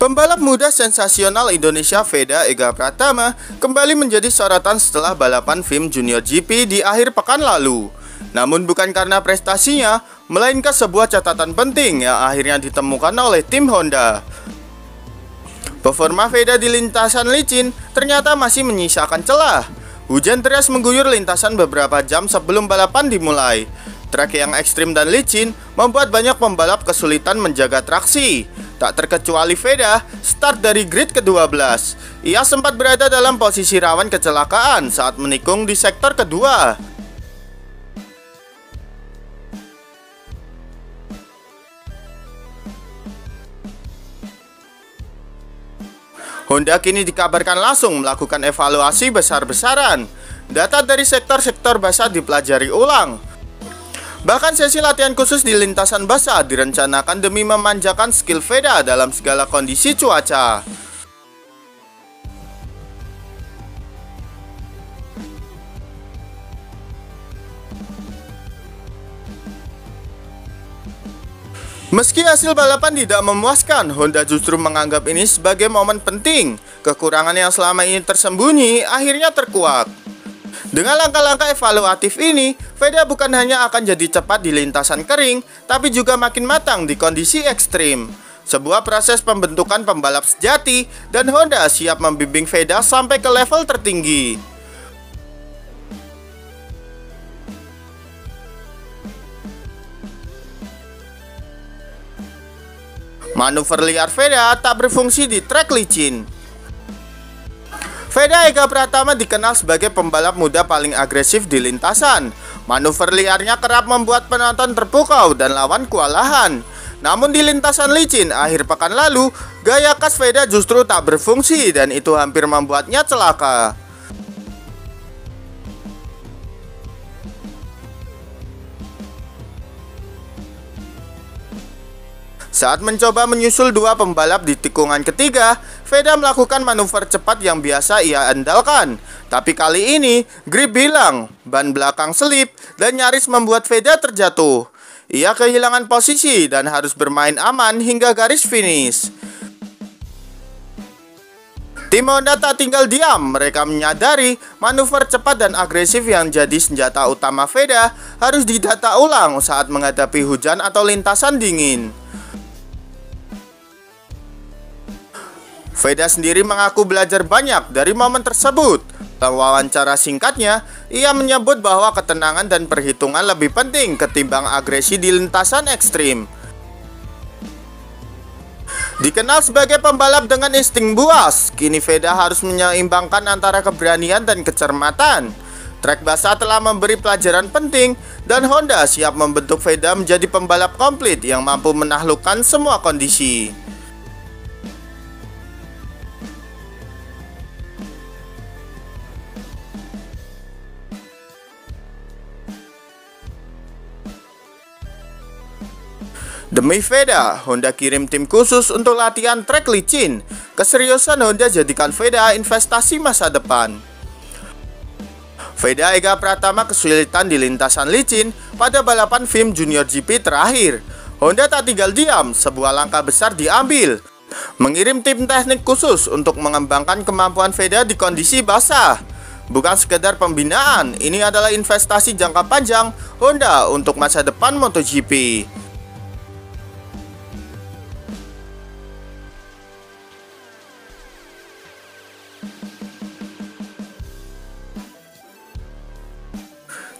Pembalap muda sensasional Indonesia Veda Ega Pratama kembali menjadi sorotan setelah balapan FIM Junior GP di akhir pekan lalu. Namun bukan karena prestasinya, melainkan sebuah catatan penting yang akhirnya ditemukan oleh tim Honda. Performa Veda di lintasan licin ternyata masih menyisakan celah. Hujan deras mengguyur lintasan beberapa jam sebelum balapan dimulai. Trek yang ekstrim dan licin membuat banyak pembalap kesulitan menjaga traksi. Tak terkecuali Veda, start dari grid ke-12. Ia sempat berada dalam posisi rawan kecelakaan saat menikung di sektor kedua. Honda kini dikabarkan langsung melakukan evaluasi besar-besaran. Data dari sektor-sektor basah dipelajari ulang. Bahkan sesi latihan khusus di lintasan basah direncanakan demi memanjakan skill Veda dalam segala kondisi cuaca. Meski hasil balapan tidak memuaskan, Honda justru menganggap ini sebagai momen penting. Kekurangan yang selama ini tersembunyi akhirnya terkuak. Dengan langkah-langkah evaluatif ini, Veda bukan hanya akan jadi cepat di lintasan kering, tapi juga makin matang di kondisi ekstrim. Sebuah proses pembentukan pembalap sejati, dan Honda siap membimbing Veda sampai ke level tertinggi. Manuver liar Veda tak berfungsi di trek licin. Veda Ega Pratama dikenal sebagai pembalap muda paling agresif di lintasan. Manuver liarnya kerap membuat penonton terpukau dan lawan kewalahan. Namun di lintasan licin akhir pekan lalu, gaya khas Veda justru tak berfungsi dan itu hampir membuatnya celaka. Saat mencoba menyusul dua pembalap di tikungan ketiga, Veda melakukan manuver cepat yang biasa ia andalkan. Tapi kali ini, grip hilang, ban belakang selip, dan nyaris membuat Veda terjatuh. Ia kehilangan posisi dan harus bermain aman hingga garis finish. Tim Honda tak tinggal diam, mereka menyadari manuver cepat dan agresif yang jadi senjata utama Veda harus didata ulang saat menghadapi hujan atau lintasan dingin. Veda sendiri mengaku belajar banyak dari momen tersebut. Dalam wawancara singkatnya, ia menyebut bahwa ketenangan dan perhitungan lebih penting ketimbang agresi di lintasan ekstrim. Dikenal sebagai pembalap dengan insting buas, kini Veda harus menyeimbangkan antara keberanian dan kecermatan. Trek basah telah memberi pelajaran penting, dan Honda siap membentuk Veda menjadi pembalap komplit yang mampu menaklukkan semua kondisi. Demi Veda, Honda kirim tim khusus untuk latihan trek licin. Keseriusan Honda jadikan Veda investasi masa depan. Veda Ega Pratama kesulitan di lintasan licin pada balapan FIM Junior GP terakhir. Honda tak tinggal diam, sebuah langkah besar diambil. Mengirim tim teknik khusus untuk mengembangkan kemampuan Veda di kondisi basah. Bukan sekedar pembinaan, ini adalah investasi jangka panjang Honda untuk masa depan MotoGP.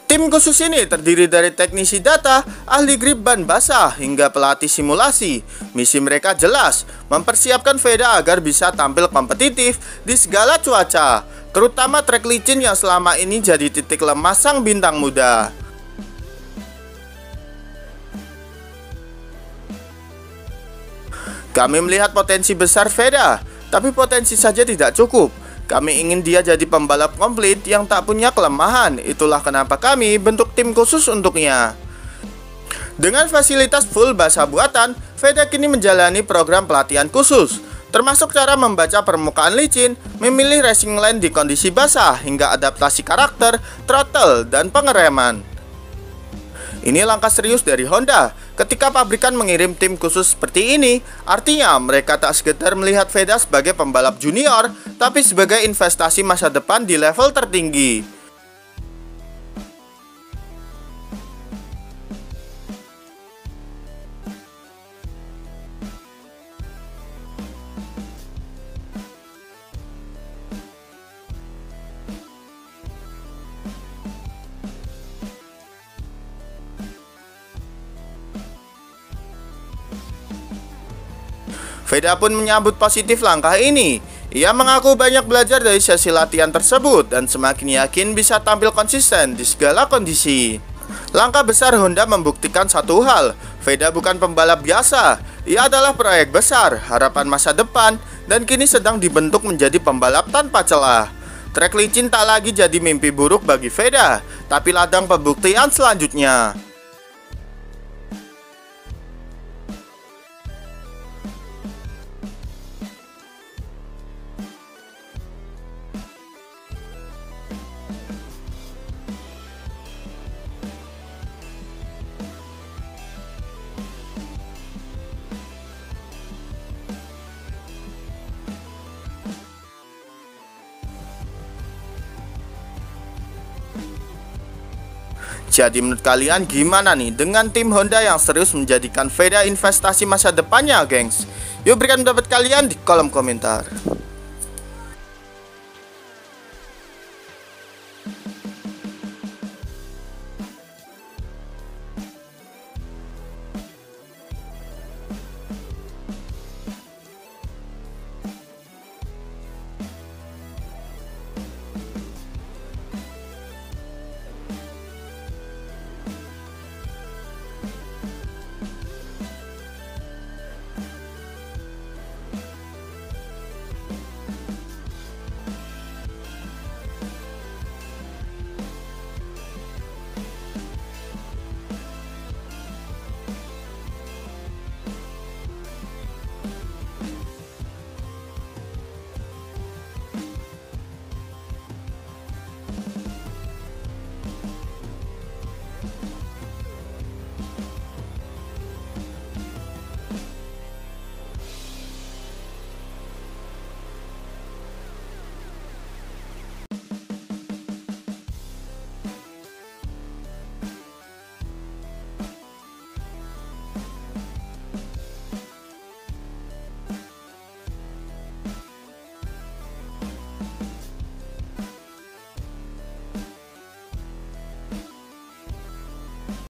Tim khusus ini terdiri dari teknisi data, ahli grip ban basah, hingga pelatih simulasi. Misi mereka jelas, mempersiapkan Veda agar bisa tampil kompetitif di segala cuaca, terutama trek licin yang selama ini jadi titik lemah sang bintang muda. Kami melihat potensi besar Veda, tapi potensi saja tidak cukup. Kami ingin dia jadi pembalap komplit yang tak punya kelemahan. Itulah kenapa kami bentuk tim khusus untuknya. Dengan fasilitas full basah buatan, Veda kini menjalani program pelatihan khusus, termasuk cara membaca permukaan licin, memilih racing line di kondisi basah, hingga adaptasi karakter, throttle, dan pengereman. Ini langkah serius dari Honda. Ketika pabrikan mengirim tim khusus seperti ini, artinya mereka tak sekedar melihat Veda sebagai pembalap junior, tapi sebagai investasi masa depan di level tertinggi. Veda pun menyambut positif langkah ini. Ia mengaku banyak belajar dari sesi latihan tersebut dan semakin yakin bisa tampil konsisten di segala kondisi. Langkah besar Honda membuktikan satu hal, Veda bukan pembalap biasa. Ia adalah proyek besar, harapan masa depan, dan kini sedang dibentuk menjadi pembalap tanpa celah. Trek licin tak lagi jadi mimpi buruk bagi Veda, tapi ladang pembuktian selanjutnya. Jadi menurut kalian gimana nih dengan tim Honda yang serius menjadikan Veda investasi masa depannya, gengs? Yuk berikan pendapat kalian di kolom komentar.